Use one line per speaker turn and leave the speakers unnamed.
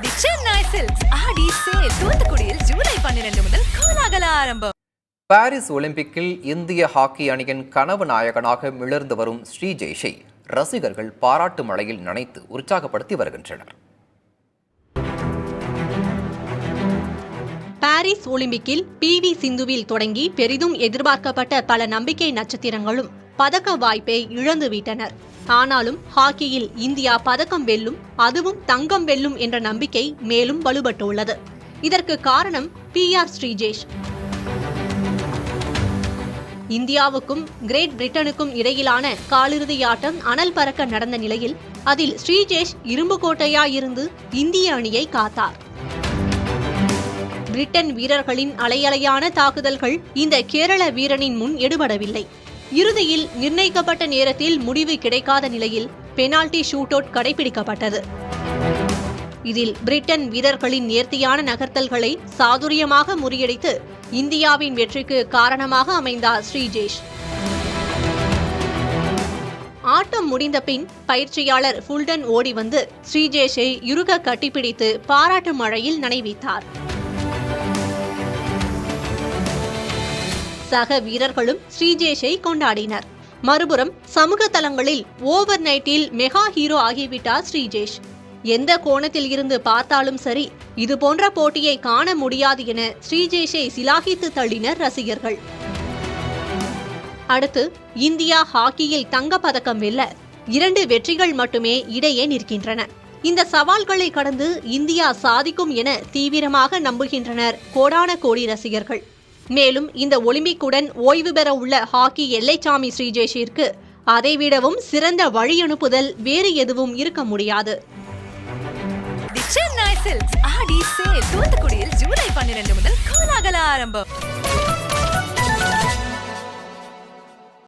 தி Chennai silks ஆடி sale தூத்துக்குடியில் ஜூலை 12 முதல் கோலாகல ஆரம்பம்.
பாரிஸ் ஒலிம்பிக்கில் இந்திய ஹாக்கி அணியின் கனவு நாயகனாக மிளர்ந்து வரும் ஸ்ரீஜேஷை ரசிகர்கள் பாராட்டு மழையில் நனைத்து உற்சாகப்படுத்தி வருகின்றனர்.
பாரிஸ் ஒலிம்பிக்கில் PV சிந்துவில் தொடங்கி பெரிதும் எதிர்பார்க்கப்பட்ட பல நம்பிக்கை நட்சத்திரங்களும் பதக்க வாய்ப்பை இழந்துவிட்டனர். ஆனாலும் ஹாக்கியில் இந்தியா பதக்கம் வெல்லும், அதுவும் தங்கம் வெல்லும் என்ற நம்பிக்கை மேலும் வலுப்பட்டுள்ளது. இதற்கு காரணம் PR ஸ்ரீஜேஷ். இந்தியாவுக்கும் கிரேட் பிரிட்டனுக்கும் இடையிலான காலிறுதி ஆட்டம் அனல் பறக்க நடந்த நிலையில் அதில் ஸ்ரீஜேஷ் இரும்பு கோட்டையாயிருந்து இந்திய அணியை காத்தார். பிரிட்டன் வீரர்களின் அலையலையான தாக்குதல்கள் இந்த கேரள வீரனின் முன் எடுபடவில்லை. இறுதியில் நிர்ணயிக்கப்பட்ட நேரத்தில் முடிவு கிடைக்காத நிலையில் பெனால்டி ஷூட் அவுட் கடைபிடிக்கப்பட்டது. இதில் பிரிட்டன் வீரர்களின் நேர்த்தியான நகர்த்தல்களை சாதுரியமாக முறியடித்து இந்தியாவின் வெற்றிக்கு காரணமாக அமைந்தார் ஸ்ரீஜேஷ். ஆட்டம் முடிந்த பின் பயிற்சியாளர் ஃபுல்டன் ஓடி வந்து ஸ்ரீஜேஷை இறுக கட்டிப்பிடித்து பாராட்டு மழையில் நனைவித்தார். சக வீரர்களும் ஸ்ரீஜேஷை கொண்டாடினர். மறுபுறம் சமூக தளங்களில் ஓவர் நைட்டில் மெகா ஹீரோ ஆகிவிட்டார் ஸ்ரீஜேஷ். எந்த கோணத்தில் இருந்து பார்த்தாலும் சரி, இது போன்ற போட்டியை காண முடியாது என ஸ்ரீஜேஷை சிலாகித்து தள்ளினர் ரசிகர்கள். அடுத்து இந்தியா ஹாக்கியில் தங்க பதக்கம் வெல்ல 2 வெற்றிகள் மட்டுமே இடையே நிற்கின்றன. இந்த சவால்களை கடந்து இந்தியா சாதிக்கும் என தீவிரமாக நம்புகின்றனர் கோடான கோடி ரசிகர்கள். மேலும் இந்த ஒலிம்பிக்குடன் ஓய்வு பெற உள்ள ஹாக்கி எல்லைச்சாமி ஸ்ரீஜேஷிற்கு அதைவிடவும் சிறந்த வழியனுப்புதல் வேறு எதுவும் இருக்க முடியாது.
தி சென்னை சில்க்ஸ் ஆடி சேல் தூத்துக்குடியில் ஜூலை 12 முதல் கோலாகல ஆரம்பம்.